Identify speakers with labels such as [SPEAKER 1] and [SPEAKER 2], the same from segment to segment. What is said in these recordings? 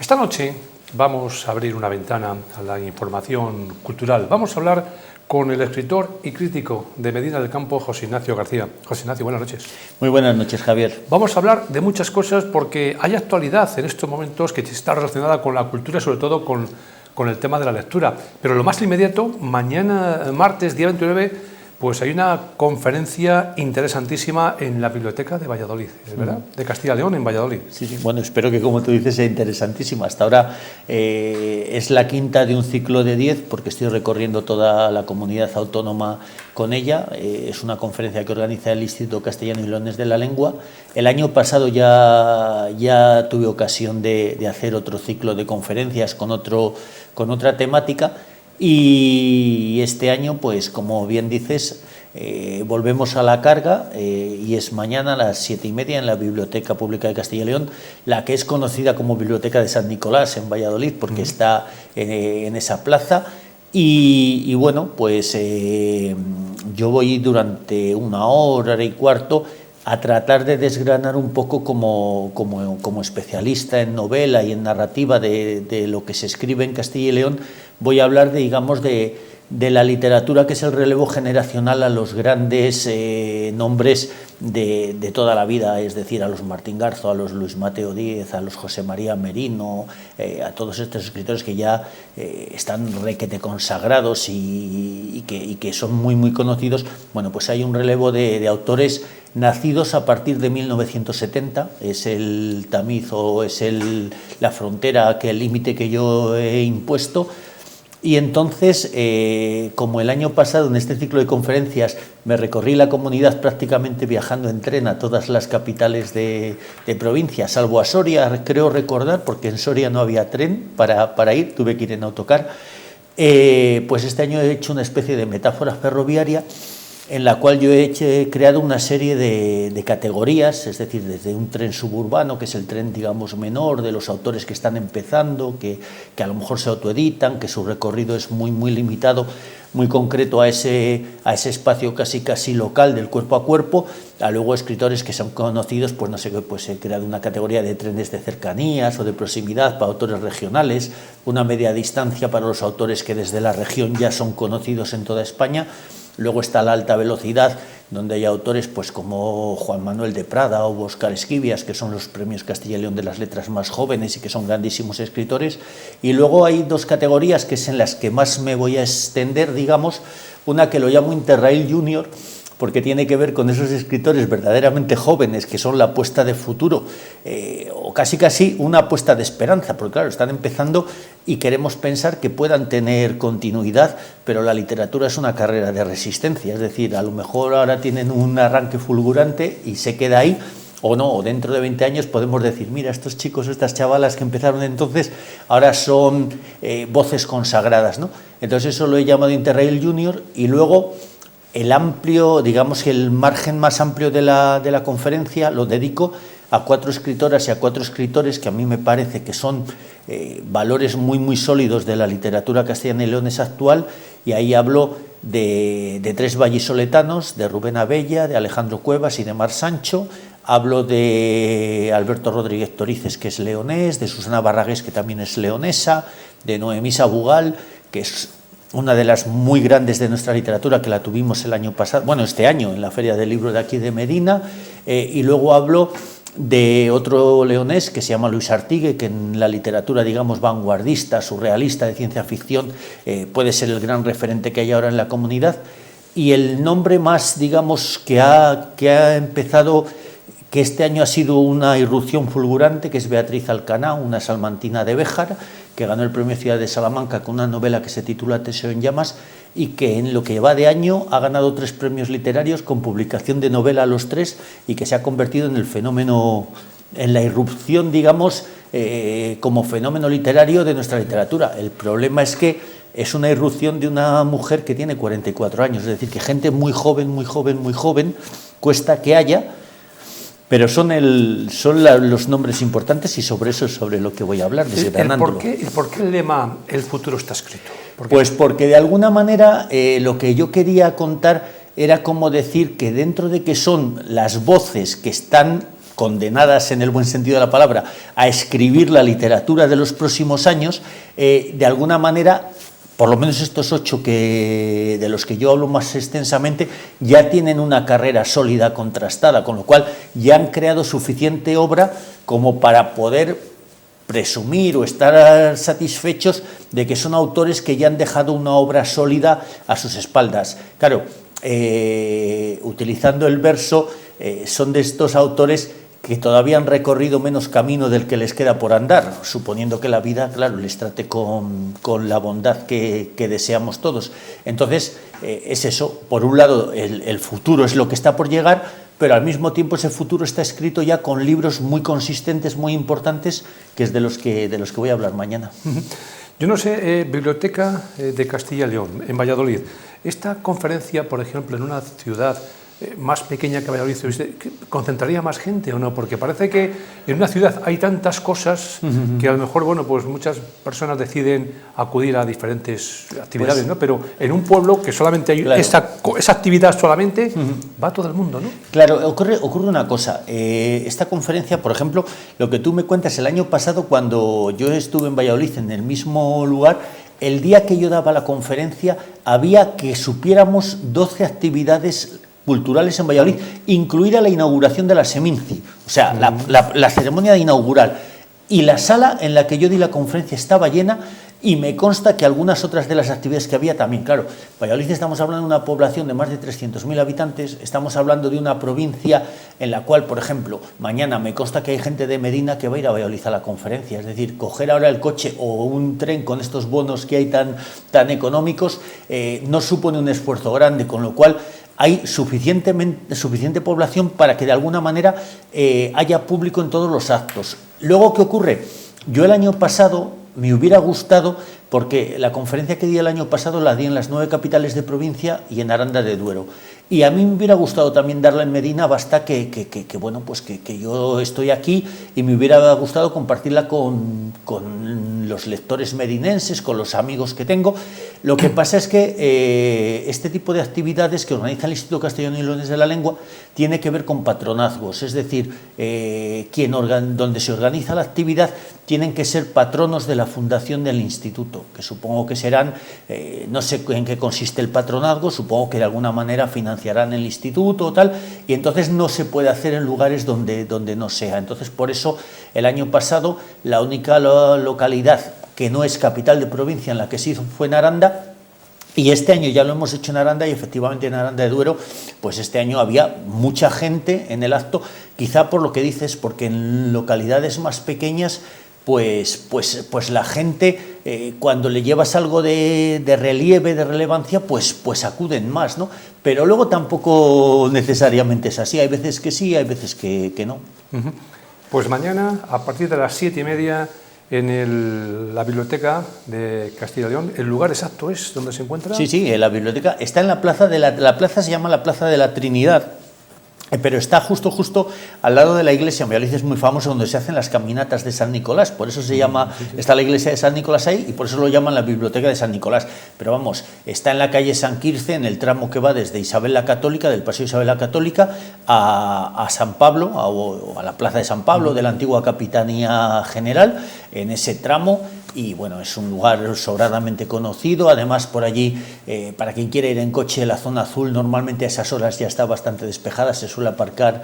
[SPEAKER 1] Esta noche vamos a abrir una ventana a la información cultural. Vamos a hablar con el escritor y crítico de Medina del Campo, José Ignacio García. José Ignacio, buenas noches.
[SPEAKER 2] Muy buenas noches, Javier.
[SPEAKER 1] Vamos a hablar de muchas cosas porque hay actualidad en estos momentos que está relacionada con la cultura y sobre todo con el tema de la lectura. Pero lo más inmediato, mañana, martes, día 29, pues hay una conferencia interesantísima en la Biblioteca de Valladolid, ¿verdad? De Castilla y León, en Valladolid.
[SPEAKER 2] Sí. Bueno, espero que, como tú dices, sea interesantísima. Hasta ahora es la quinta de un ciclo de 10, porque estoy recorriendo toda la comunidad autónoma con ella. Es una conferencia que organiza el Instituto Castellano y Leonés de la Lengua. El año pasado ya tuve ocasión de hacer otro ciclo de conferencias con otra temática. Y este año, pues como bien dices, volvemos a la carga y es mañana a las 7:30 en la Biblioteca Pública de Castilla y León, la que es conocida como Biblioteca de San Nicolás en Valladolid, porque está en esa plaza. Y bueno, pues yo voy durante una hora y cuarto a tratar de desgranar un poco como especialista en novela y en narrativa de lo que se escribe en Castilla y León. Voy a hablar, de la literatura, que es el relevo generacional a los grandes nombres de toda la vida, es decir, a los Martín Garzo, a los Luis Mateo Díez, a los José María Merino, a todos estos escritores que ya están requete consagrados y que son muy, muy conocidos. Bueno, pues hay un relevo de autores nacidos a partir de 1970, es el tamiz o es la frontera, el límite que yo he impuesto. Y entonces, como el año pasado en este ciclo de conferencias me recorrí la comunidad prácticamente viajando en tren a todas las capitales de provincia, salvo a Soria, creo recordar, porque en Soria no había tren para ir, tuve que ir en autocar, pues este año he hecho una especie de metáfora ferroviaria en la cual yo he creado una serie de categorías, es decir, desde un tren suburbano, que es el tren, digamos, menor, de los autores que están empezando, que a lo mejor se autoeditan, que su recorrido es muy, muy limitado, muy concreto a ese espacio casi local del cuerpo a cuerpo, a luego escritores que son conocidos, pues no sé, pues he creado una categoría de trenes de cercanías o de proximidad para autores regionales, una media distancia para los autores que desde la región ya son conocidos en toda España. Luego está la alta velocidad, donde hay autores pues como Juan Manuel de Prada o Óscar Esquivias, que son los premios Castilla y León de las letras más jóvenes y que son grandísimos escritores. Y luego hay dos categorías que es en las que más me voy a extender, digamos, una que lo llamo Interrail Junior, porque tiene que ver con esos escritores verdaderamente jóvenes que son la apuesta de futuro, o casi una apuesta de esperanza, porque claro, están empezando y queremos pensar que puedan tener continuidad, pero la literatura es una carrera de resistencia, es decir, a lo mejor ahora tienen un arranque fulgurante y se queda ahí, o no, o dentro de 20 años podemos decir, mira, estos chicos, estas chavalas que empezaron entonces, ahora son voces consagradas, ¿no? Entonces eso lo he llamado Interrail Junior. Y luego el amplio, digamos que el margen más amplio de la conferencia lo dedico a 4 escritoras y a 4 escritores que a mí me parece que son valores muy, muy sólidos de la literatura castellana y leonesa actual, y ahí hablo de 3 vallisoletanos, de Rubén Abella, de Alejandro Cuevas y de Mar Sancho. Hablo de Alberto Rodríguez Torices, que es leonés, de Susana Barragués, que también es leonesa, de Noemí Sabugal, que es una de las muy grandes de nuestra literatura, que la tuvimos el año pasado, bueno, este año en la Feria del Libro de aquí de Medina, y luego hablo de otro leonés que se llama Luis Artigue, que en la literatura, digamos, vanguardista, surrealista, de ciencia ficción, puede ser el gran referente que hay ahora en la comunidad. Y el nombre más, digamos, que ha empezado, que este año ha sido una irrupción fulgurante, que es Beatriz Alcaná, una salmantina de Béjar, que ganó el premio Ciudad de Salamanca con una novela que se titula Teseo en llamas, y que en lo que va de año ha ganado 3 premios literarios con publicación de novela a los 3, y que se ha convertido en el fenómeno, en la irrupción, digamos, como fenómeno literario de nuestra literatura. El problema es que es una irrupción de una mujer que tiene 44 años, es decir, que gente muy joven, cuesta que haya, pero son los nombres importantes, y sobre eso es sobre lo que voy a hablar, desgranándolo.
[SPEAKER 1] ¿Por qué el lema "El futuro está escrito"?
[SPEAKER 2] Pues porque de alguna manera lo que yo quería contar era como decir que dentro de que son las voces que están condenadas en el buen sentido de la palabra a escribir la literatura de los próximos años, de alguna manera, por lo menos estos 8 de los que yo hablo más extensamente, ya tienen una carrera sólida, contrastada, con lo cual ya han creado suficiente obra como para poder presumir o estar satisfechos de que son autores que ya han dejado una obra sólida a sus espaldas. Claro, utilizando el verso, son de estos autores que todavía han recorrido menos camino del que les queda por andar, suponiendo que la vida, claro, les trate con la bondad que deseamos todos. Entonces, es eso, por un lado, el futuro es lo que está por llegar, pero al mismo tiempo ese futuro está escrito ya con libros muy consistentes, muy importantes, que es de los que voy a hablar mañana.
[SPEAKER 1] Yo no sé, Biblioteca de Castilla y León, en Valladolid, esta conferencia, por ejemplo, en una ciudad más pequeña que Valladolid, ¿concentraría más gente o no? Porque parece que en una ciudad hay tantas cosas que a lo mejor, bueno, pues muchas personas deciden acudir a diferentes actividades, pues, ¿no? Pero en un pueblo que solamente hay, claro, esa actividad solamente, va todo el mundo, ¿no?
[SPEAKER 2] Claro, ocurre una cosa. Esta conferencia, por ejemplo, lo que tú me cuentas, el año pasado cuando yo estuve en Valladolid, en el mismo lugar, el día que yo daba la conferencia, había que supiéramos 12 actividades culturales en Valladolid, incluida la inauguración de la Seminci, o sea, la ceremonia de inaugural. Y la sala en la que yo di la conferencia estaba llena, y me consta que algunas otras de las actividades que había también. Claro, Valladolid estamos hablando de una población de más de 300.000 habitantes, estamos hablando de una provincia en la cual, por ejemplo, mañana me consta que hay gente de Medina que va a ir a Valladolid a la conferencia, es decir, coger ahora el coche o un tren con estos bonos que hay tan económicos, no supone un esfuerzo grande, con lo cual hay suficiente población para que de alguna manera haya público en todos los actos. Luego, ¿qué ocurre? Yo el año pasado me hubiera gustado, porque la conferencia que di el año pasado la di en las 9 capitales de provincia y en Aranda de Duero. Y a mí me hubiera gustado también darla en Medina, basta que bueno, pues que yo estoy aquí y me hubiera gustado compartirla con los lectores medinenses, con los amigos que tengo. Lo que pasa es que este tipo de actividades que organiza el Instituto Castellano y Leonés de la Lengua tiene que ver con patronazgos, es decir, donde se organiza la actividad tienen que ser patronos de la fundación del instituto, que supongo que serán, no sé en qué consiste el patronazgo, supongo que de alguna manera financiarán el instituto o tal, y entonces no se puede hacer en lugares donde no sea. Entonces, por eso, el año pasado, la única localidad que no es capital de provincia en la que se hizo fue en Aranda, y este año ya lo hemos hecho en Aranda, y efectivamente en Aranda de Duero, pues este año había mucha gente en el acto, quizá por lo que dices, porque en localidades más pequeñas, pues la gente, cuando le llevas algo de relieve, de relevancia, pues acuden más, ¿no? Pero luego tampoco necesariamente es así, hay veces que sí, hay veces que no.
[SPEAKER 1] Pues mañana, a partir de las 7:30, en la Biblioteca de Castilla y León, ¿el lugar exacto es donde se encuentra?
[SPEAKER 2] Sí, la biblioteca está en la plaza la plaza se llama la Plaza de la Trinidad, pero está justo al lado de la iglesia. En Valladolid es muy famoso donde se hacen las caminatas de San Nicolás, por eso se llama, está la iglesia de San Nicolás ahí, y por eso lo llaman la Biblioteca de San Nicolás. Pero vamos, está en la calle San Quirce, en el tramo que va desde Isabel la Católica, del Paseo Isabel la Católica, a San Pablo, o a la Plaza de San Pablo, de la antigua Capitanía General, en ese tramo. Y bueno, es un lugar sobradamente conocido, además por allí, para quien quiera ir en coche, la zona azul normalmente a esas horas ya está bastante despejada, se suele aparcar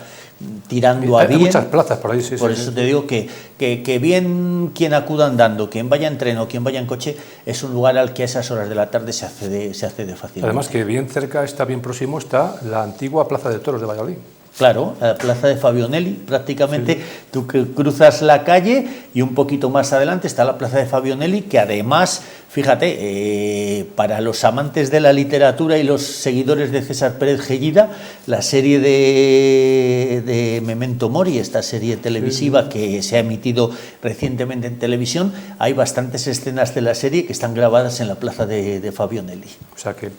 [SPEAKER 2] tirando a bien.
[SPEAKER 1] Hay muchas plazas por ahí, sí.
[SPEAKER 2] Por eso te digo que bien quien acuda andando, quien vaya en tren o quien vaya en coche, es un lugar al que a esas horas de la tarde se accede fácilmente.
[SPEAKER 1] Además que bien cerca, bien próximo, está la antigua Plaza de Toros de Valladolid.
[SPEAKER 2] Claro, la plaza de Fabionelli, prácticamente sí. Tú cruzas la calle y un poquito más adelante está la plaza de Fabionelli, que además, fíjate, para los amantes de la literatura y los seguidores de César Pérez Gellida, la serie de Memento Mori, esta serie televisiva que se ha emitido recientemente en televisión, hay bastantes escenas de la serie que están grabadas en la plaza de Fabionelli.
[SPEAKER 1] O sea que,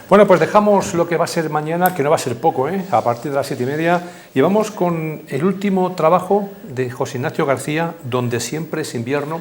[SPEAKER 1] bueno, pues dejamos lo que va a ser mañana, que no va a ser poco, a partir de las 7:30, y vamos con el último trabajo de José Ignacio García, Donde siempre es invierno.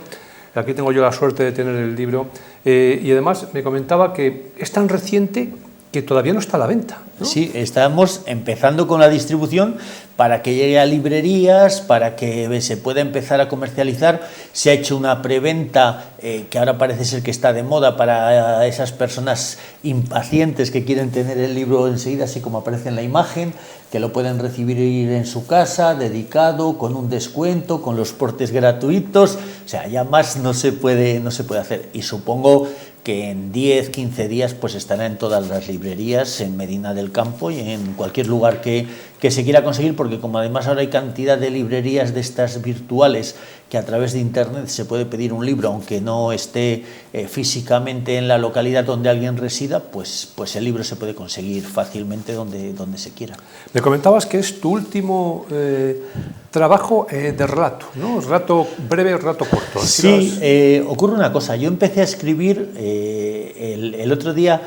[SPEAKER 1] Aquí tengo yo la suerte de tener el libro, y además me comentaba que es tan reciente que todavía no está a la venta, ¿no?
[SPEAKER 2] Sí, estamos empezando con la distribución para que llegue a librerías, para que se pueda empezar a comercializar. Se ha hecho una preventa que ahora parece ser que está de moda para esas personas impacientes que quieren tener el libro enseguida, así como aparece en la imagen, que lo pueden recibir en su casa, dedicado, con un descuento, con los portes gratuitos. O sea, ya más no se puede hacer. Y supongo que en 10, 15 días pues estará en todas las librerías, en Medina del Campo y en cualquier lugar que se quiera conseguir, porque como además ahora hay cantidad de librerías de estas virtuales que a través de internet se puede pedir un libro aunque no esté físicamente en la localidad donde alguien resida, pues el libro se puede conseguir fácilmente donde se quiera.
[SPEAKER 1] Me comentabas que es tu último trabajo de relato, ¿no? Relato breve, relato corto.
[SPEAKER 2] Sí, ocurre una cosa. Yo empecé a escribir el otro día.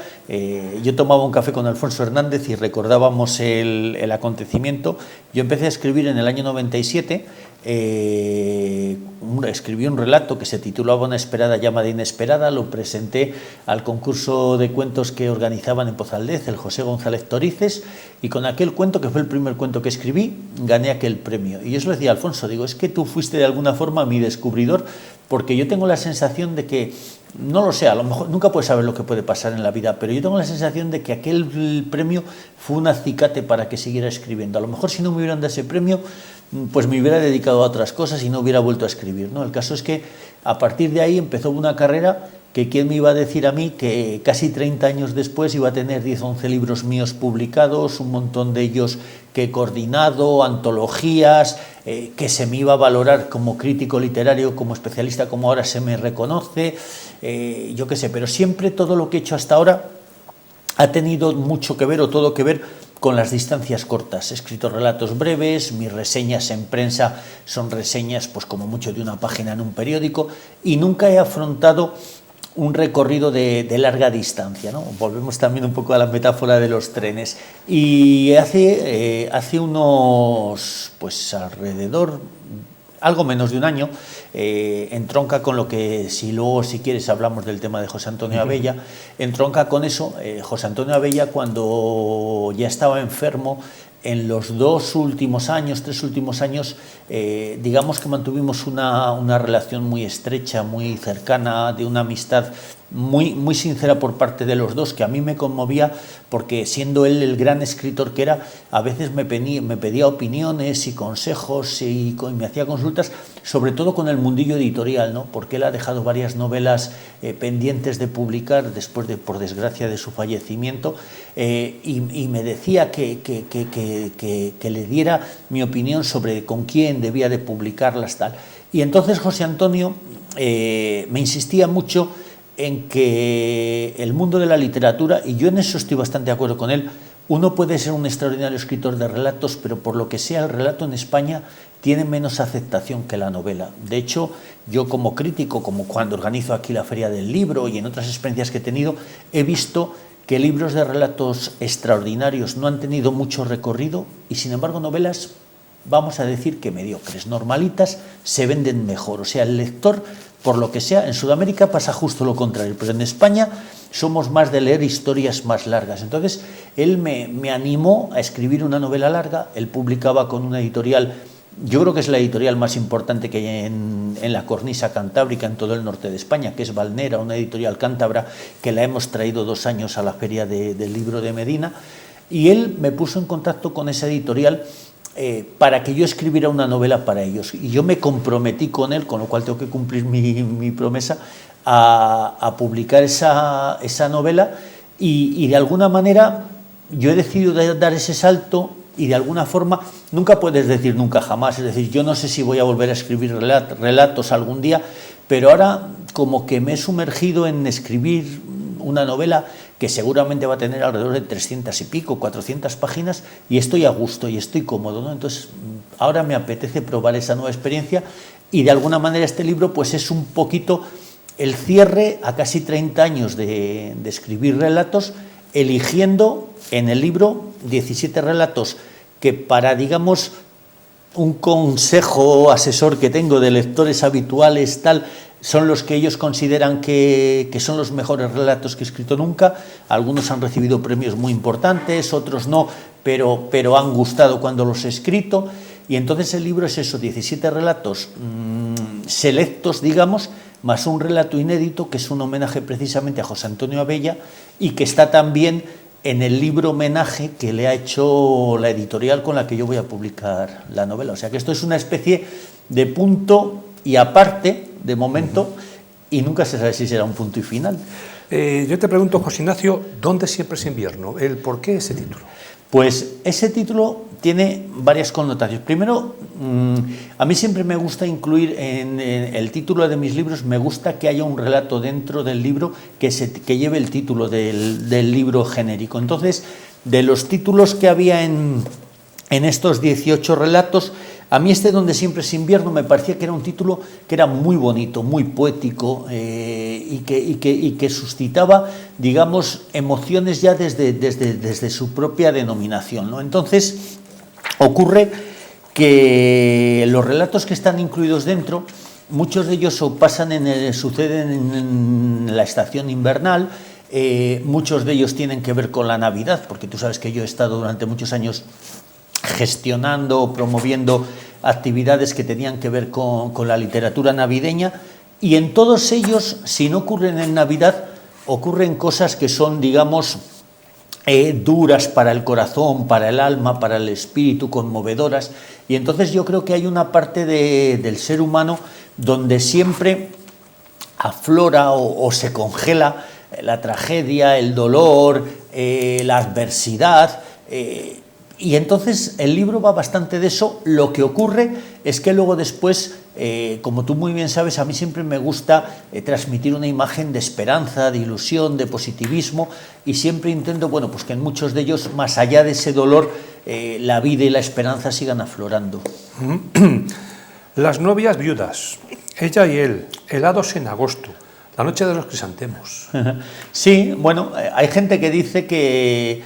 [SPEAKER 2] Yo tomaba un café con Alfonso Hernández y recordábamos el acontecimiento. Yo empecé a escribir en el año 97. Escribí un relato que se titulaba Una esperada llama de inesperada. Lo presenté al concurso de cuentos que organizaban en Pozaldez, el José González Torices, y con aquel cuento, que fue el primer cuento que escribí, gané aquel premio. Y yo se lo decía a Alfonso, digo, es que tú fuiste de alguna forma mi descubridor, porque yo tengo la sensación de que, no lo sé, a lo mejor nunca puedes saber lo que puede pasar en la vida, pero yo tengo la sensación de que aquel premio fue un acicate para que siguiera escribiendo. A lo mejor si no me hubieran dado ese premio, pues me hubiera dedicado a otras cosas y no hubiera vuelto a escribir, ¿no? El caso es que a partir de ahí empezó una carrera que quién me iba a decir a mí que casi 30 años después iba a tener 10 o 11 libros míos publicados, un montón de ellos que he coordinado, antologías, que se me iba a valorar como crítico literario, como especialista, como ahora se me reconoce, yo qué sé, pero siempre todo lo que he hecho hasta ahora ha tenido mucho que ver o todo que ver con las distancias cortas. He escrito relatos breves, mis reseñas en prensa son reseñas pues como mucho de una página en un periódico, y nunca he afrontado un recorrido de larga distancia, ¿no? Volvemos también un poco a la metáfora de los trenes. Y hace unos, pues alrededor, algo menos de un año, entronca con lo que, si quieres hablamos del tema de José Antonio Abella, entronca con eso. José Antonio Abella, cuando ya estaba enfermo, en los 3 últimos años, digamos que mantuvimos una relación muy estrecha, muy cercana, de una amistad muy sincera por parte de los dos, que a mí me conmovía, porque siendo él el gran escritor que era, a veces me pedía opiniones y consejos y me hacía consultas, sobre todo con el mundillo editorial, ¿no? Porque él ha dejado varias novelas pendientes de publicar después por desgracia, de su fallecimiento, y me decía que le diera mi opinión sobre con quién debía de publicarlas, tal. Y entonces José Antonio me insistía mucho en que el mundo de la literatura, y yo en eso estoy bastante de acuerdo con él, uno puede ser un extraordinario escritor de relatos, pero por lo que sea el relato en España tiene menos aceptación que la novela. De hecho, yo como crítico, como cuando organizo aquí la Feria del Libro y en otras experiencias que he tenido, he visto que libros de relatos extraordinarios no han tenido mucho recorrido y, sin embargo, novelas, vamos a decir que mediocres, normalitas, se venden mejor. O sea, el lector, por lo que sea, en Sudamérica pasa justo lo contrario, pero en España somos más de leer historias más largas. Entonces, él me animó a escribir una novela larga. Él publicaba con una editorial, yo creo que es la editorial más importante que hay en la cornisa cantábrica, en todo el norte de España, que es Valnera, una editorial cántabra que la hemos traído 2 años a la Feria del Libro de Medina, y él me puso en contacto con esa editorial para que yo escribiera una novela para ellos, y yo me comprometí con él, con lo cual tengo que cumplir mi promesa, a publicar esa novela, y de alguna manera yo he decidido dar ese salto. Y de alguna forma, nunca puedes decir nunca jamás, es decir, yo no sé si voy a volver a escribir relatos algún día, pero ahora como que me he sumergido en escribir una novela que seguramente va a tener alrededor de 300 y pico, 400 páginas, y estoy a gusto y estoy cómodo, ¿no? Entonces, ahora me apetece probar esa nueva experiencia, y de alguna manera este libro pues es un poquito el cierre a casi 30 años de escribir relatos, eligiendo en el libro 17 relatos que, para, digamos, un consejo asesor que tengo de lectores habituales, tal, son los que ellos consideran que son los mejores relatos que he escrito nunca. Algunos han recibido premios muy importantes, otros no, pero han gustado cuando los he escrito. Y entonces el libro es eso, 17 relatos selectos, digamos, más un relato inédito, que es un homenaje precisamente a José Antonio Abella, y que está también en el libro homenaje que le ha hecho la editorial con la que yo voy a publicar la novela. O sea que esto es una especie de punto y aparte, de momento, y nunca se sabe si será un punto y final.
[SPEAKER 1] Yo te pregunto, José Ignacio, ¿dónde siempre es invierno? ¿Por qué ese título?
[SPEAKER 2] Pues ese título tiene varias connotaciones. Primero, a mí siempre me gusta incluir en el título de mis libros, me gusta que haya un relato dentro del libro que lleve el título del libro genérico. Entonces, de los títulos que había en estos 18 relatos, a mí Donde siempre es invierno me parecía que era un título que era muy bonito, muy poético y que suscitaba, digamos, emociones ya desde su propia denominación, ¿no? Entonces, ocurre que los relatos que están incluidos dentro, muchos de ellos suceden en la estación invernal. Muchos de ellos tienen que ver con la Navidad, porque tú sabes que yo he estado durante muchos años gestionando o promoviendo actividades que tenían que ver con la literatura navideña, y en todos ellos, si no ocurren en Navidad, ocurren cosas que son, digamos, duras para el corazón, para el alma, para el espíritu, conmovedoras. Y entonces yo creo que hay una parte del ser humano donde siempre aflora o se congela la tragedia, el dolor, la adversidad. Y entonces el libro va bastante de eso. Lo que ocurre es que luego después, como tú muy bien sabes, a mí siempre me gusta transmitir una imagen de esperanza, de ilusión, de positivismo, y siempre intento, bueno, pues que en muchos de ellos, más allá de ese dolor, la vida y la esperanza sigan aflorando.
[SPEAKER 1] Las novias viudas, ella y él, helados en agosto, la noche de los crisantemos.
[SPEAKER 2] Sí, bueno, hay gente que dice que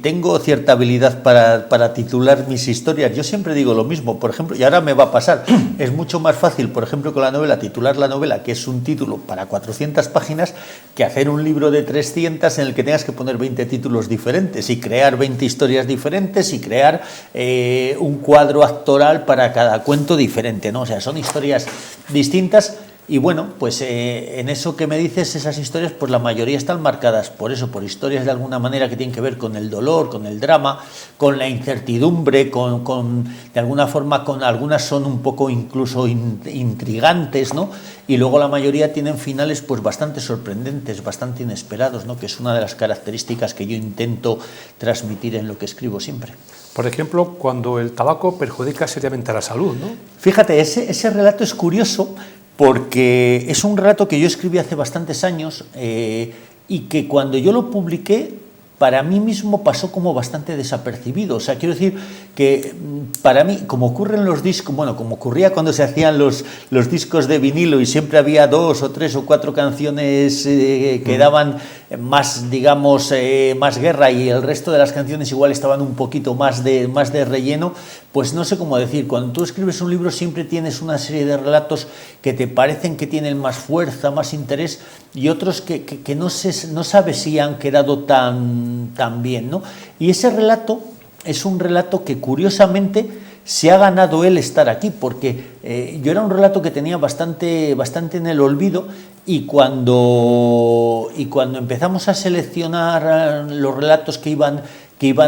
[SPEAKER 2] tengo cierta habilidad para titular mis historias. Yo siempre digo lo mismo, por ejemplo, y ahora me va a pasar, es mucho más fácil, por ejemplo, con la novela, titular la novela, que es un título para 400 páginas, que hacer un libro de 300 en el que tengas que poner 20 títulos diferentes y crear 20 historias diferentes y crear un cuadro actoral para cada cuento diferente, ¿no? O sea, son historias distintas. Y bueno, pues en eso que me dices, esas historias, pues la mayoría están marcadas por eso, por historias de alguna manera que tienen que ver con el dolor, con el drama, con la incertidumbre, de alguna forma, con algunas son un poco incluso intrigantes, ¿no? Y luego la mayoría tienen finales pues bastante sorprendentes, bastante inesperados, ¿no? Que es una de las características que yo intento transmitir en lo que escribo siempre.
[SPEAKER 1] Por ejemplo, cuando el tabaco perjudica seriamente a la salud, ¿no?
[SPEAKER 2] Fíjate, ese relato es curioso, porque es un relato que yo escribí hace bastantes años y que cuando yo lo publiqué, para mí mismo pasó como bastante desapercibido. O sea, quiero decir que para mí, como ocurre en los discos, bueno, como ocurría cuando se hacían los discos de vinilo y siempre había 2 o 3 o 4 canciones que daban más, digamos, más guerra, y el resto de las canciones igual estaban un poquito más de relleno, pues no sé cómo decir, cuando tú escribes un libro siempre tienes una serie de relatos que te parecen que tienen más fuerza, más interés, y otros que no sabes si han quedado tan bien, ¿no? Y ese relato es un relato que curiosamente se ha ganado él estar aquí, porque yo era un relato que tenía bastante en el olvido, y cuando empezamos a seleccionar los relatos que iban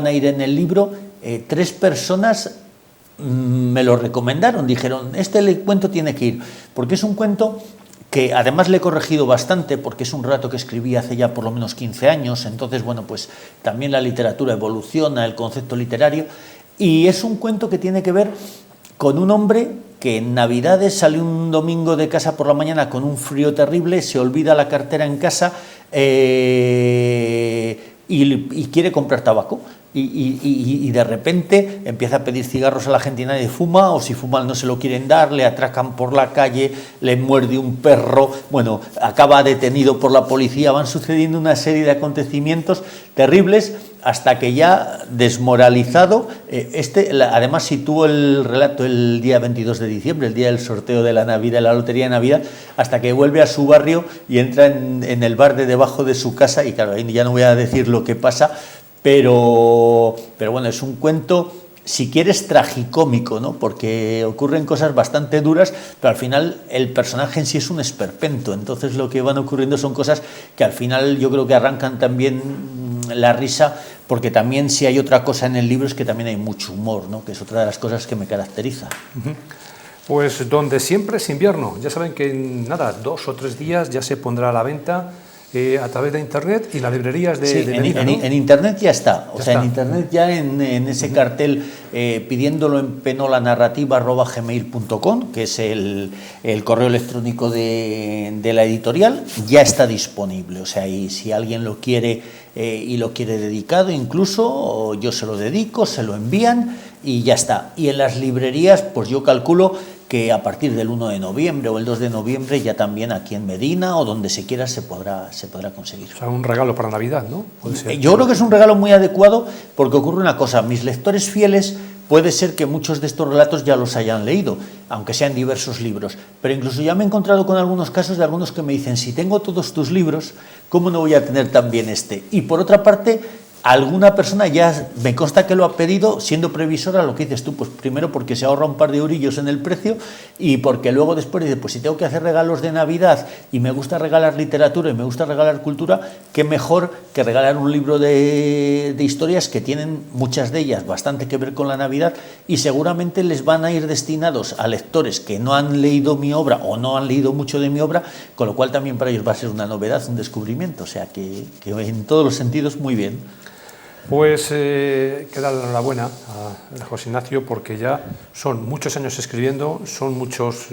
[SPEAKER 2] a ir en el libro, 3 personas me lo recomendaron, dijeron, este cuento tiene que ir, porque es un cuento que además le he corregido bastante, porque es un relato que escribí hace ya por lo menos 15 años, entonces, bueno, pues también la literatura evoluciona, el concepto literario, y es un cuento que tiene que ver con un hombre que en Navidades sale un domingo de casa por la mañana con un frío terrible, se olvida la cartera en casa y quiere comprar tabaco. y de repente empieza a pedir cigarros a la gente y nadie fuma, o si fuman no se lo quieren dar, le atracan por la calle, le muerde un perro, bueno, acaba detenido por la policía, van sucediendo una serie de acontecimientos terribles, hasta que ya desmoralizado, además situó el relato el día 22 de diciembre, el día del sorteo de la Navidad, la lotería de Navidad, hasta que vuelve a su barrio y entra en el bar de debajo de su casa, y claro, ahí ya no voy a decir lo que pasa, pero bueno, es un cuento, si quieres, tragicómico, ¿no? Porque ocurren cosas bastante duras, pero al final el personaje en sí es un esperpento, entonces lo que van ocurriendo son cosas que al final yo creo que arrancan también la risa, porque también si hay otra cosa en el libro es que también hay mucho humor, ¿no? Que es otra de las cosas que me caracteriza.
[SPEAKER 1] Pues Donde siempre es invierno, ya saben que en nada, 2 o 3 días ya se pondrá a la venta a través de internet y las librerías de Medina, ¿no?
[SPEAKER 2] En internet ya está,
[SPEAKER 1] ya está.
[SPEAKER 2] En internet ya en ese cartel, pidiéndolo en penolanarrativa@gmail.com, que es el correo electrónico de la editorial, ya está disponible, o sea, y si alguien lo quiere y lo quiere dedicado, incluso yo se lo dedico, se lo envían y ya está. Y en las librerías, pues yo calculo que a partir del 1 de noviembre o el 2 de noviembre ya también aquí en Medina o donde se quiera se podrá conseguir.
[SPEAKER 1] O sea, un regalo para Navidad, ¿no? Puede ser.
[SPEAKER 2] Yo creo que es un regalo muy adecuado, porque ocurre una cosa: mis lectores fieles puede ser que muchos de estos relatos ya los hayan leído, aunque sean diversos libros, pero incluso ya me he encontrado con algunos casos de algunos que me dicen: si tengo todos tus libros, ¿cómo no voy a tener también este? Y por otra parte, alguna persona ya me consta que lo ha pedido, siendo previsora, lo que dices tú, pues primero porque se ahorra un par de eurillos en el precio, y porque luego después dice, pues si tengo que hacer regalos de Navidad y me gusta regalar literatura y me gusta regalar cultura, qué mejor que regalar un libro de historias que tienen muchas de ellas bastante que ver con la Navidad, y seguramente les van a ir destinados a lectores que no han leído mi obra o no han leído mucho de mi obra, con lo cual también para ellos va a ser una novedad, un descubrimiento, o sea que en todos los sentidos muy bien.
[SPEAKER 1] Pues queda la enhorabuena a José Ignacio, porque ya son muchos años escribiendo, son muchos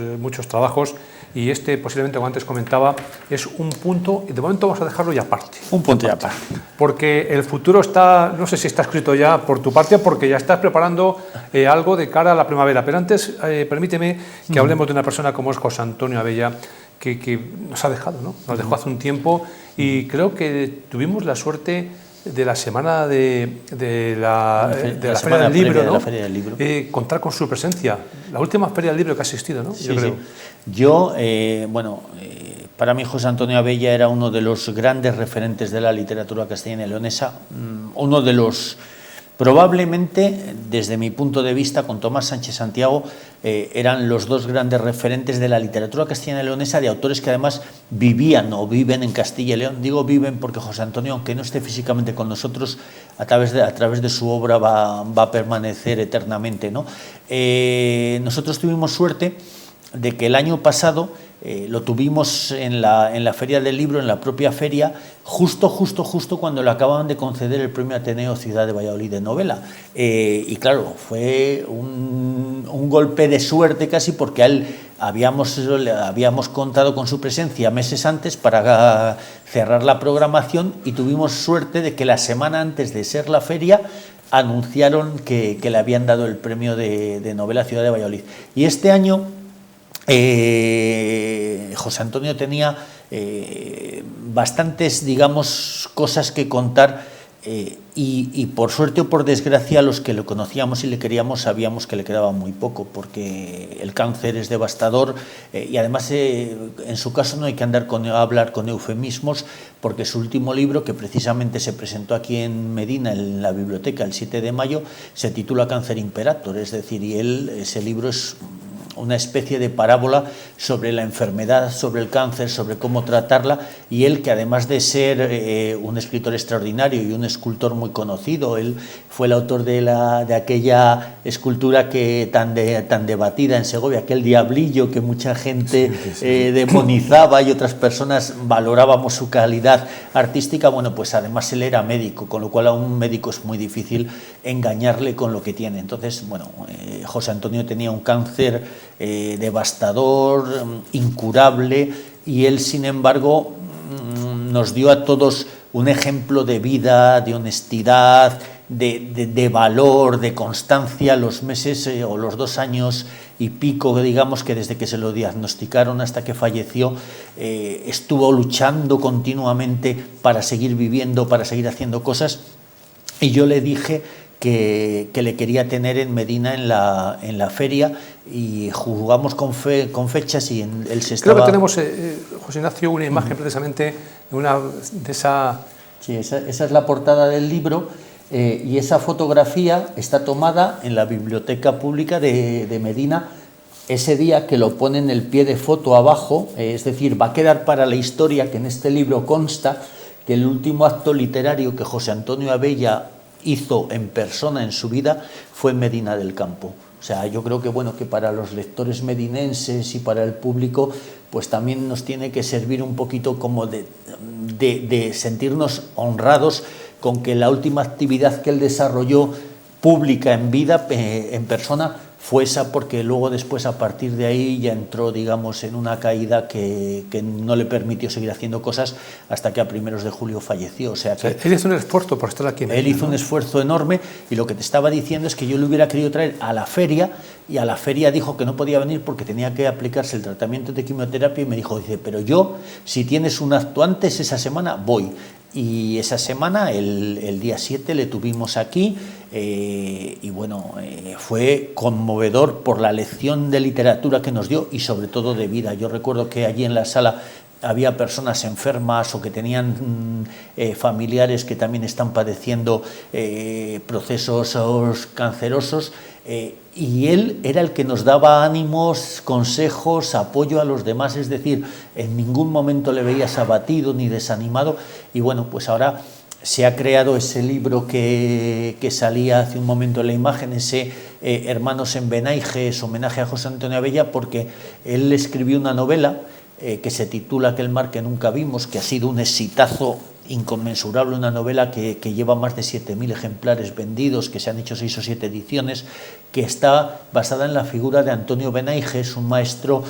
[SPEAKER 1] trabajos, y posiblemente, como antes comentaba, es un punto, y de momento vamos a dejarlo ya aparte.
[SPEAKER 2] Un punto ya aparte.
[SPEAKER 1] Porque el futuro está, no sé si está escrito ya por tu parte, porque ya estás preparando algo de cara a la primavera. Pero antes, permíteme que hablemos de una persona como es José Antonio Abella, que nos ha dejado, ¿no? Nos dejó hace un tiempo, y creo que tuvimos la suerte de la semana de la Feria del Libro, ¿no? Contar con su presencia. La última Feria del Libro que ha asistido, ¿no?
[SPEAKER 2] Sí, yo creo. Yo, para mí José Antonio Abella era uno de los grandes referentes de la literatura castellana y leonesa, uno de los, probablemente, desde mi punto de vista, con Tomás Sánchez Santiago, eran los dos grandes referentes de la literatura castellana y leonesa, de autores que además vivían o viven en Castilla y León. Digo viven porque José Antonio, aunque no esté físicamente con nosotros, a través de su obra va a permanecer eternamente, ¿no? Nosotros tuvimos suerte de que el año pasado lo tuvimos en la Feria del Libro, en la propia feria, justo cuando le acababan de conceder el Premio Ateneo Ciudad de Valladolid de novela. Y claro, fue un golpe de suerte casi, porque a él habíamos contado con su presencia meses antes para cerrar la programación, y tuvimos suerte de que la semana antes de ser la feria anunciaron que le habían dado el Premio de Novela Ciudad de Valladolid. Y este año José Antonio tenía bastantes, digamos, cosas que contar, y por suerte o por desgracia, los que lo conocíamos y le queríamos sabíamos que le quedaba muy poco, porque el cáncer es devastador, y además en su caso no hay que hablar con eufemismos, porque su último libro, que precisamente se presentó aquí en Medina en la biblioteca el 7 de mayo, se titula Cáncer Imperator, es decir, y ese libro es una especie de parábola sobre la enfermedad, sobre el cáncer, sobre cómo tratarla, y él, que además de ser un escritor extraordinario y un escultor muy conocido, él fue el autor de aquella escultura tan debatida en Segovia, aquel diablillo que mucha gente demonizaba y otras personas valorábamos su calidad artística. Bueno, pues además él era médico, con lo cual a un médico es muy difícil engañarle con lo que tiene. Entonces, bueno, José Antonio tenía un cáncer devastador, incurable, y él, sin embargo, nos dio a todos un ejemplo de vida, de honestidad, de valor, de constancia, los meses o los 2 años y pico, digamos, que desde que se lo diagnosticaron hasta que falleció, estuvo luchando continuamente para seguir viviendo, para seguir haciendo cosas, y yo le dije que le quería tener en Medina en la feria, y jugamos con fechas, y él se estaba...
[SPEAKER 1] Creo que tenemos, José Ignacio, una imagen precisamente de esa...
[SPEAKER 2] Sí, esa es la portada del libro, y esa fotografía está tomada en la Biblioteca Pública de Medina, ese día que lo pone en el pie de foto abajo, es decir, va a quedar para la historia que en este libro consta que el último acto literario que José Antonio Abella hizo en persona en su vida fue en Medina del Campo. O sea, yo creo que, bueno, que para los lectores medinenses y para el público, pues también nos tiene que servir un poquito como de sentirnos honrados con que la última actividad que él desarrolló pública en vida, en persona, fue esa, porque luego después, a partir de ahí, ya entró, digamos, en una caída que no le permitió seguir haciendo cosas hasta que a primeros de julio falleció. O sea, que
[SPEAKER 1] él hizo un esfuerzo por estar aquí en Medina,
[SPEAKER 2] él hizo un esfuerzo enorme, y lo que te estaba diciendo es que yo le hubiera querido traer a la feria, y a la feria dijo que no podía venir porque tenía que aplicarse el tratamiento de quimioterapia, y me dijo, pero yo, si tienes un acto antes, esa semana voy. Y esa semana, el día 7, le tuvimos aquí, y bueno, fue conmovedor por la lección de literatura que nos dio, y sobre todo de vida. Yo recuerdo que allí en la sala había personas enfermas o que tenían familiares que también están padeciendo procesos cancerosos, y él era el que nos daba ánimos, consejos, apoyo a los demás, es decir, en ningún momento le veías abatido ni desanimado. Y bueno, pues ahora se ha creado ese libro que salía hace un momento en la imagen, ese Hermanos en Benaiges, homenaje a José Antonio Abella, porque él escribió una novela que se titula Aquel mar que nunca vimos, que ha sido un exitazo inconmensurable, una novela que lleva más de 7.000 ejemplares vendidos, que se han hecho 6 o 7 ediciones, que está basada en la figura de Antonio Benaiges, un maestro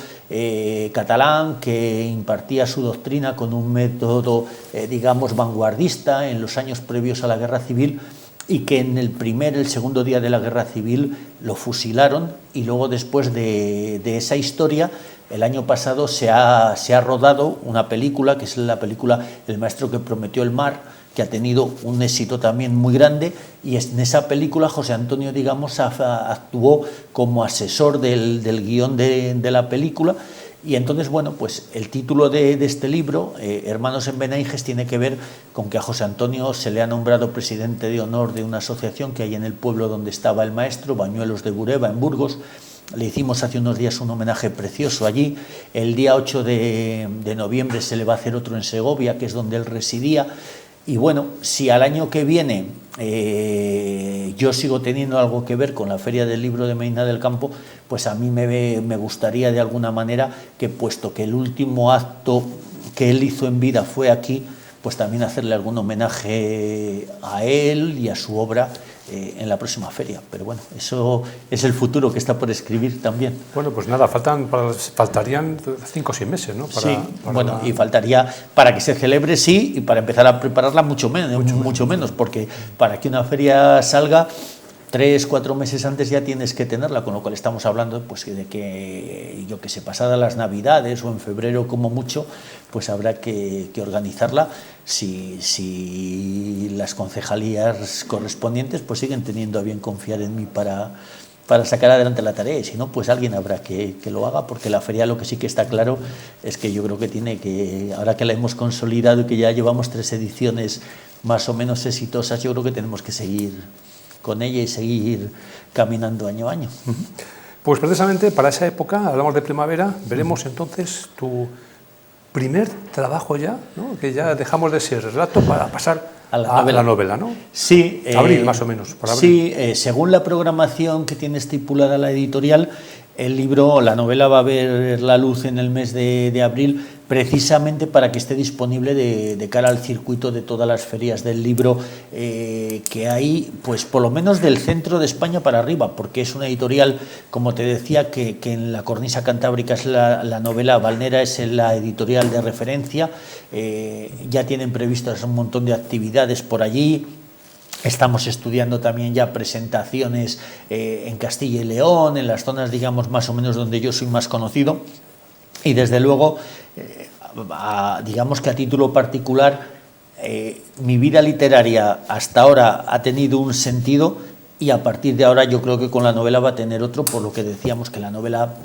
[SPEAKER 2] catalán que impartía su doctrina con un método, digamos, vanguardista en los años previos a la Guerra Civil, y que en el segundo día de la Guerra Civil lo fusilaron, y luego, después de esa historia, el año pasado se ha rodado una película, que es la película El maestro que prometió el mar, que ha tenido un éxito también muy grande, y en esa película José Antonio, digamos, actuó como asesor del guión de la película. Y entonces, bueno, pues el título de este libro, Hermanos en Benaiges, tiene que ver con que a José Antonio se le ha nombrado presidente de honor de una asociación que hay en el pueblo donde estaba el maestro, Bañuelos de Bureba, en Burgos. Le hicimos hace unos días un homenaje precioso allí. El día 8 de noviembre se le va a hacer otro en Segovia, que es donde él residía. Y bueno, si al año que viene yo sigo teniendo algo que ver con la Feria del Libro de Medina del Campo, pues a mí me gustaría, de alguna manera, que, puesto que el último acto que él hizo en vida fue aquí, pues también hacerle algún homenaje a él y a su obra en la próxima feria. Pero bueno, eso es el futuro que está por escribir también.
[SPEAKER 1] Bueno, pues nada, faltarían 5 o 6 meses, ¿no?
[SPEAKER 2] Y faltaría para que se celebre, sí, y para empezar a prepararla mucho menos, porque para que una feria salga, 3 o 4 meses antes ya tienes que tenerla, con lo cual estamos hablando, pues, de que, yo que sé, pasadas las Navidades o en febrero como mucho, pues habrá que organizarla, si las concejalías correspondientes pues siguen teniendo a bien confiar en mí para sacar adelante la tarea, y si no, pues alguien habrá que lo haga, porque la feria, lo que sí que está claro es que yo creo que tiene que, ahora que la hemos consolidado y que ya llevamos 3 ediciones más o menos exitosas, yo creo que tenemos que seguir con ella y seguir caminando año a año.
[SPEAKER 1] Pues precisamente para esa época, hablamos de primavera, veremos entonces tu primer trabajo ya, ¿no? Que ya dejamos de ser relato para pasar a la novela, ¿no?
[SPEAKER 2] Sí.
[SPEAKER 1] Abril, más o menos, por abril.
[SPEAKER 2] Sí, según la programación que tiene estipulada la editorial, el libro, la novela, va a ver la luz en el mes de abril, precisamente para que esté disponible de cara al circuito de todas las ferias del libro que hay, pues por lo menos del centro de España para arriba, porque es una editorial, como te decía, que en la cornisa cantábrica es la novela, Valnera es la editorial de referencia. Ya tienen previstas un montón de actividades por allí. Estamos estudiando también ya presentaciones en Castilla y León, en las zonas, digamos, más o menos donde yo soy más conocido. Y desde luego, digamos que a título particular, mi vida literaria hasta ahora ha tenido un sentido y a partir de ahora yo creo que con la novela va a tener otro, por lo que decíamos que la novela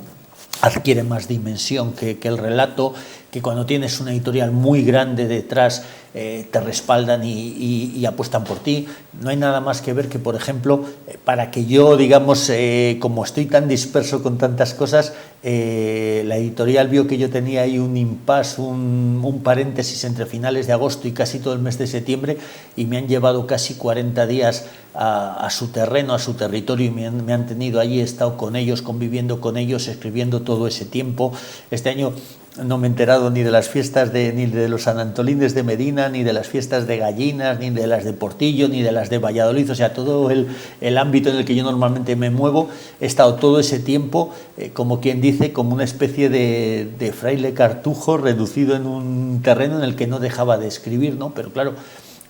[SPEAKER 2] adquiere más dimensión que el relato, que cuando tienes una editorial muy grande detrás te respaldan y apuestan por ti. No hay nada más que ver que, por ejemplo, para que yo, digamos, como estoy tan disperso con tantas cosas, la editorial vio que yo tenía ahí un impasse, un paréntesis entre finales de agosto y casi todo el mes de septiembre, y me han llevado casi 40 días a su terreno, a su territorio, y me han tenido allí. He estado con ellos, conviviendo con ellos, escribiendo todo ese tiempo. Este año no me he enterado ni de las fiestas ni de los San Antolines de Medina, ni de las fiestas de Gallinas, ni de las de Portillo, ni de las de Valladolid. O sea, todo el ámbito en el que yo normalmente me muevo, he estado todo ese tiempo, como quien dice, como una especie de fraile cartujo reducido en un terreno en el que no dejaba de escribir, ¿no? Pero claro,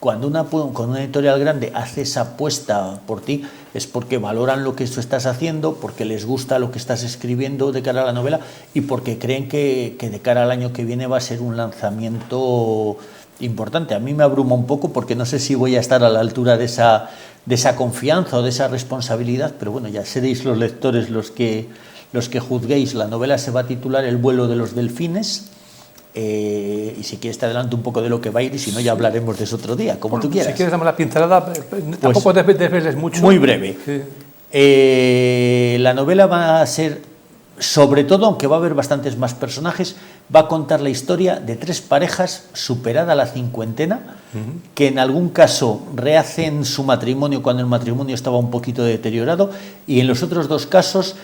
[SPEAKER 2] cuando con una editorial grande hace esa apuesta por ti, es porque valoran lo que tú estás haciendo, porque les gusta lo que estás escribiendo de cara a la novela y porque creen que de cara al año que viene va a ser un lanzamiento importante. A mí me abruma un poco porque no sé si voy a estar a la altura de esa confianza o de esa responsabilidad, pero bueno, ya seréis los lectores los que juzguéis. La novela se va a titular El vuelo de los delfines. Y si quieres te adelanto un poco de lo que va a ir, y si no ya hablaremos de eso otro día, como tú quieras.
[SPEAKER 1] Si quieres dame la pincelada, tampoco desveles mucho.
[SPEAKER 2] Muy breve. Sí. La novela va a ser, sobre todo, aunque va a haber bastantes más personajes, va a contar la historia de 3 parejas superada la cincuentena, que en algún caso rehacen su matrimonio cuando el matrimonio estaba un poquito deteriorado, y en los otros 2 casos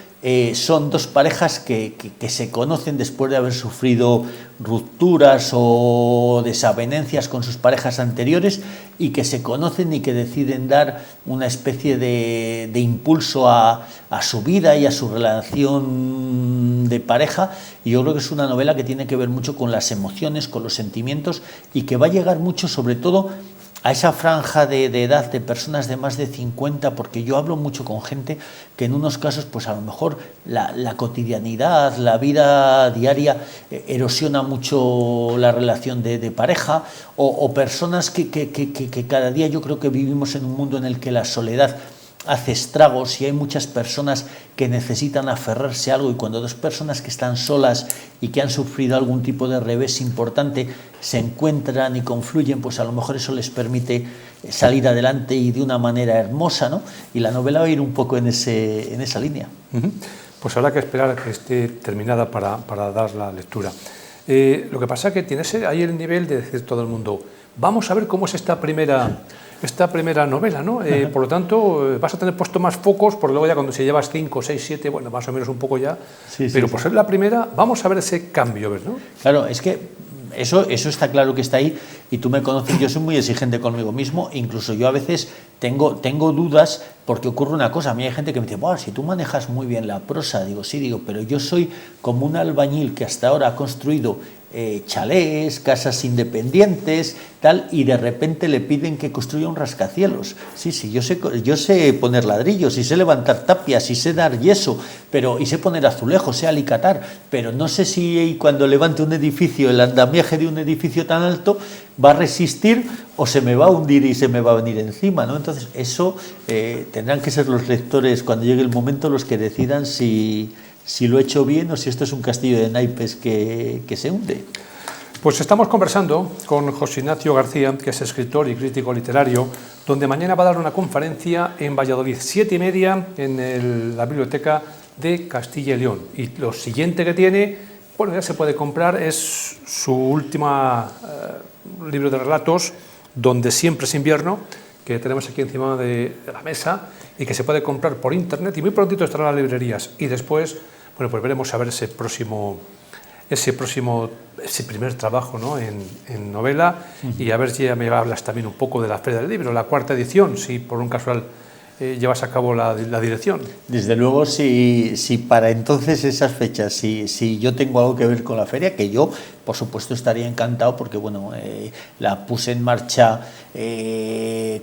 [SPEAKER 2] son 2 parejas que se conocen después de haber sufrido rupturas o desavenencias con sus parejas anteriores, y que se conocen y que deciden dar una especie de impulso a su vida y a su relación de pareja. Y yo creo que es una novela que tiene que ver mucho con las emociones, con los sentimientos, y que va a llegar mucho, sobre todo, a esa franja de edad de personas de más de 50, porque yo hablo mucho con gente que en unos casos, pues a lo mejor la cotidianidad, la vida diaria erosiona mucho la relación de pareja, o personas que cada día yo creo que vivimos en un mundo en el que la soledad hace estragos y hay muchas personas que necesitan aferrarse a algo, y cuando 2 personas que están solas y que han sufrido algún tipo de revés importante se encuentran y confluyen, pues a lo mejor eso les permite salir adelante y de una manera hermosa, ¿no? Y la novela va a ir un poco en esa línea.
[SPEAKER 1] Pues habrá que esperar a que esté terminada para dar la lectura. Lo que pasa es que tienes ahí el nivel de decir todo el mundo, vamos a ver cómo es esta primera novela, ¿no? Por lo tanto, vas a tener puesto más focos, porque luego ya cuando se llevas 5, 6, 7, bueno, más o menos un poco ya, sí, pero por ser la primera, vamos a ver ese cambio, ¿ves, no?
[SPEAKER 2] Claro, es que eso está claro que está ahí, y tú me conoces, yo soy muy exigente conmigo mismo, incluso yo a veces tengo dudas, porque ocurre una cosa. A mí hay gente que me dice, si tú manejas muy bien la prosa, digo, sí, pero yo soy como un albañil que hasta ahora ha construido chalés, casas independientes, tal, y de repente le piden que construya un rascacielos. Sí, yo sé poner ladrillos, y sé levantar tapias, y sé dar yeso, y sé poner azulejos, sé alicatar, pero no sé si cuando levante un edificio, el andamiaje de un edificio tan alto, va a resistir o se me va a hundir y se me va a venir encima, ¿no? Entonces eso tendrán que ser los lectores, cuando llegue el momento, los que decidan si lo he hecho bien o si esto es un castillo de naipes que se hunde.
[SPEAKER 1] Pues estamos conversando con José Ignacio García, que es escritor y crítico literario, donde mañana va a dar una conferencia en Valladolid, 7:30, en la biblioteca de Castilla y León. Y lo siguiente que tiene, bueno, ya se puede comprar, es su última libro de relatos, Donde siempre es invierno, que tenemos aquí encima de la mesa y que se puede comprar por internet, y muy prontito estará en las librerías. Y después, bueno, pues veremos a ver ese primer trabajo, ¿no? en novela, y a ver si ya me hablas también un poco de la Feria del Libro, la 4ª edición, si por un casual llevas a cabo la dirección.
[SPEAKER 2] Desde luego, si para entonces esas fechas, si yo tengo algo que ver con la feria, que yo por supuesto estaría encantado, porque bueno, la puse en marcha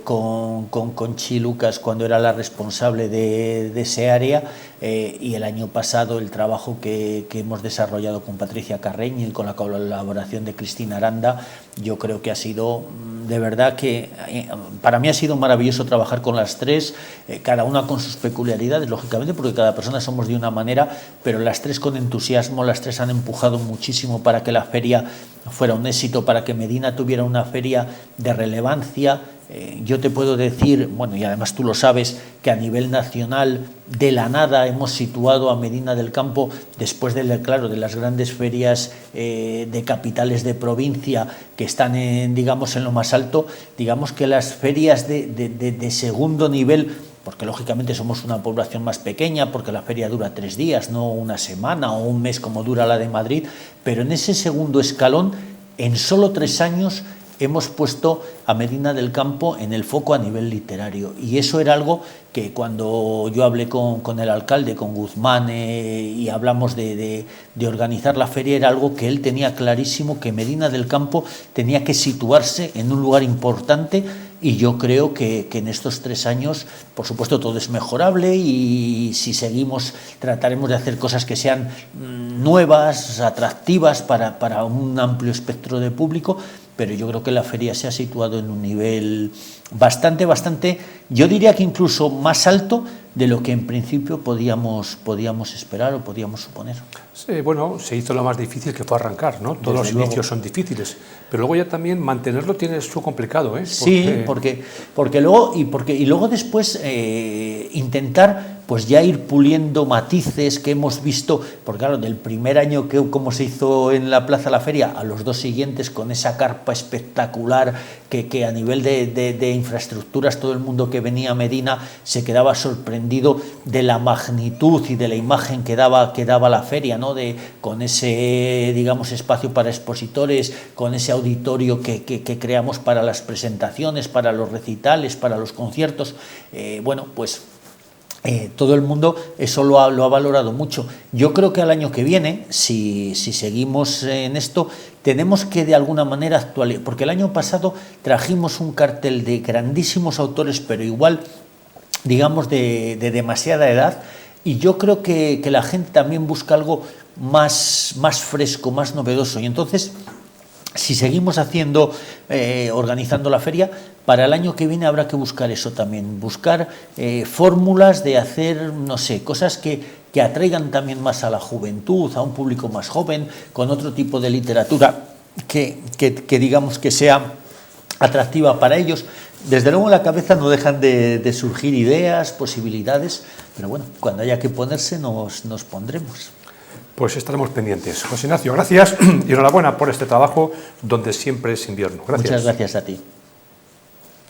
[SPEAKER 2] con Conchi Lucas cuando era la responsable de ese área, y el año pasado el trabajo que hemos desarrollado con Patricia Carreño y con la colaboración de Cristina Aranda, yo creo que ha sido, de verdad que para mí ha sido maravilloso trabajar con las tres, cada una con sus peculiaridades, lógicamente, porque cada persona somos de una manera, pero las tres con entusiasmo, las tres han empujado muchísimo para que la feria fuera un éxito, para que Medina tuviera una feria de relevancia. Yo te puedo decir, bueno, y además tú lo sabes, que a nivel nacional de la nada hemos situado a Medina del Campo, después de las grandes ferias de capitales de provincia que están digamos en lo más alto, digamos que las ferias de segundo nivel, porque lógicamente somos una población más pequeña, porque la feria dura 3 días, no una semana o un mes como dura la de Madrid, pero en ese segundo escalón, en solo 3 años, hemos puesto a Medina del Campo en el foco a nivel literario, y eso era algo que cuando yo hablé con el alcalde, con Guzmán, y hablamos de organizar la feria, era algo que él tenía clarísimo, que Medina del Campo tenía que situarse en un lugar importante, y yo creo que en estos 3 años, por supuesto, todo es mejorable, y si seguimos trataremos de hacer cosas que sean nuevas, atractivas para un amplio espectro de público, pero yo creo que la feria se ha situado en un nivel bastante, yo diría que incluso más alto de lo que en principio podíamos esperar o podíamos suponer.
[SPEAKER 1] Sí, bueno, se hizo lo más difícil, que fue arrancar, ¿no? Todos los inicios son difíciles, pero luego ya también mantenerlo tiene su complicado, ¿eh?
[SPEAKER 2] Sí, porque luego después intentar pues ya ir puliendo matices que hemos visto, porque claro, del primer año como se hizo en la Plaza La Feria a los 2 siguientes, con esa carpa espectacular que a nivel de infraestructuras todo el mundo que venía a Medina se quedaba sorprendido de la magnitud y de la imagen que daba la feria, ¿no? Con ese, digamos, espacio para expositores, con ese auditorio que creamos para las presentaciones, para los recitales, para los conciertos, bueno, pues todo el mundo eso lo ha valorado mucho. Yo creo que al año que viene, si seguimos en esto, tenemos que de alguna manera actualizar, porque el año pasado trajimos un cartel de grandísimos autores, pero igual, digamos, de demasiada edad, y yo creo que la gente también busca algo más fresco, más novedoso, y entonces, si seguimos organizando la feria, para el año que viene habrá que buscar eso también, buscar fórmulas de hacer, no sé, cosas que atraigan también más a la juventud, a un público más joven, con otro tipo de literatura que digamos que sea atractiva para ellos. Desde luego en la cabeza no dejan de surgir ideas, posibilidades, pero bueno, cuando haya que ponerse nos pondremos.
[SPEAKER 1] Pues estaremos pendientes. José Ignacio, gracias y enhorabuena por este trabajo donde siempre es invierno. Gracias.
[SPEAKER 2] Muchas gracias a ti.